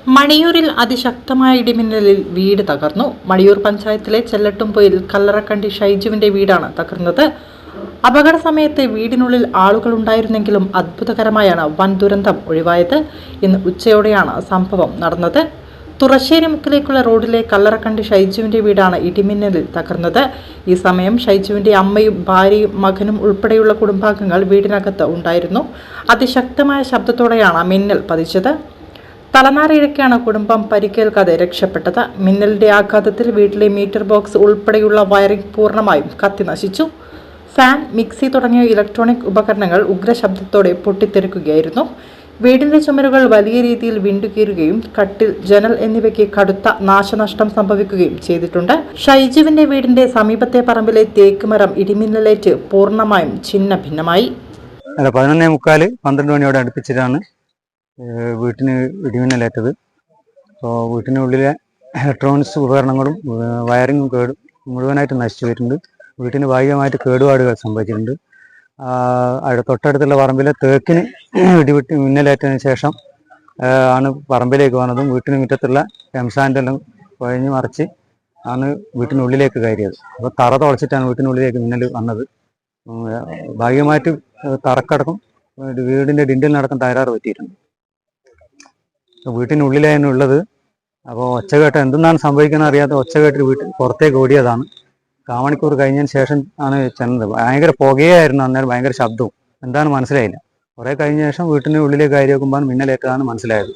മണിയൂരിൽ അതിശക്തമായ ഇടിമിന്നലിൽ വീട് തകർന്നു. മണിയൂർ പഞ്ചായത്തിലെ ചെല്ലട്ടുംപൊയിൽ കല്ലറക്കണ്ടി ഷൈജുവിന്റെ വീടാണ് തകർന്നത്. അപകട സമയത്ത് വീടിനുള്ളിൽ ആളുകൾ ഉണ്ടായിരുന്നെങ്കിലും അത്ഭുതകരമായാണ് വൻ ദുരന്തം ഒഴിവായത്. ഇന്ന് ഉച്ചയോടെയാണ് സംഭവം നടന്നത്. തുറശ്ശേരി മുക്കിലേക്കുള്ള റോഡിലെ കല്ലറക്കണ്ടി ഷൈജുവിന്റെ വീടാണ് ഇടിമിന്നലിൽ തകർന്നത്. ഈ സമയം ഷൈജുവിന്റെ അമ്മയും ഭാര്യയും മകനും ഉൾപ്പെടെയുള്ള കുടുംബാംഗങ്ങൾ വീടിനകത്ത് ഉണ്ടായിരുന്നു. അതിശക്തമായ ശബ്ദത്തോടെയാണ് മിന്നൽ പതിച്ചത്. തലനാരിഴയ്ക്കാണ് കുടുംബം പരിക്കേൽക്കാതെ രക്ഷപ്പെട്ടത്. മിന്നലിന്റെ ആഘാതത്തിൽ വീട്ടിലെ മീറ്റർ ബോക്സ് ഉൾപ്പെടെയുള്ള വയറിംഗ് പൂർണ്ണമായും കത്തിനശിച്ചു. ഫാൻ, മിക്സി തുടങ്ങിയ ഇലക്ട്രോണിക് ഉപകരണങ്ങൾ ഉഗ്രശബ്ദത്തോടെ പൊട്ടിത്തെറിക്കുകയായിരുന്നു. വീടിന്റെ ചുമരുകൾ വലിയ രീതിയിൽ വിണ്ടുകീറുകയും കട്ടിൽ, ജനൽ എന്നിവയ്ക്ക് കടുത്ത നാശനഷ്ടം സംഭവിക്കുകയും ചെയ്തിട്ടുണ്ട്. ഷൈജുവിന്റെ വീടിന്റെ സമീപത്തെ പറമ്പിലെ തേക്ക് മരം ഇടിമിന്നലേറ്റ് പൂർണ്ണമായും ഛിന്ന ഭിന്നമായി. 11:45, 12 മണിയോടെ അടുപ്പിച്ചിട്ടാണ് വീട്ടിന് ഇടിമിന്നലേറ്റത്. അപ്പോൾ വീട്ടിനുള്ളിലെ ഇലക്ട്രോണിക്സ് ഉപകരണങ്ങളും വയറിങ്ങും മുഴുവനായിട്ട് നശിച്ചു വരുന്നുണ്ട്. വീട്ടിന് ഭാഗികമായിട്ട് കേടുപാടുകൾ സംഭവിച്ചിട്ടുണ്ട്. തൊട്ടടുത്തുള്ള പറമ്പിലെ തേക്കിന് മിന്നലേറ്റതിന് ശേഷം ആണ് പറമ്പിലേക്ക് വന്നതും വീട്ടിന് മുറ്റത്തുള്ള എംസാൻ്റെല്ലാം കുഴഞ്ഞു മറിച്ച് ആണ് വീട്ടിനുള്ളിലേക്ക് കയറിയത്. അപ്പോൾ തറ തുളച്ചിട്ടാണ് വീട്ടിനുള്ളിലേക്ക് മിന്നൽ വന്നത്. ഭാഗികമായിട്ട് തറക്കടക്കം വീടിൻ്റെ ഡിൻഡിലിനടക്കം തകരാറ് പറ്റിയിട്ടുണ്ട്. വീട്ടിനുള്ളിലാണ് ഉള്ളത്. അപ്പോൾ ഒച്ചകേട്ട് എന്തെന്നാണ് സംഭവിക്കുന്നത് അറിയാതെ ഒച്ചകേട്ട് പുറത്തേക്ക് ഓടിയതാണ്. കാമണിക്കൂർ കഴിഞ്ഞതിന് ശേഷം ആണ് ചെന്നത്. ഭയങ്കര പുകയായിരുന്നു അന്നേരം, ഭയങ്കര ശബ്ദവും. എന്താണ് മനസ്സിലായില്ല. കുറേ കഴിഞ്ഞ ശേഷം വീട്ടിന് ഉള്ളിലേക്ക് കയറി നോക്കുമ്പോൾ മിന്നലേറ്റതാണ് മനസ്സിലായത്.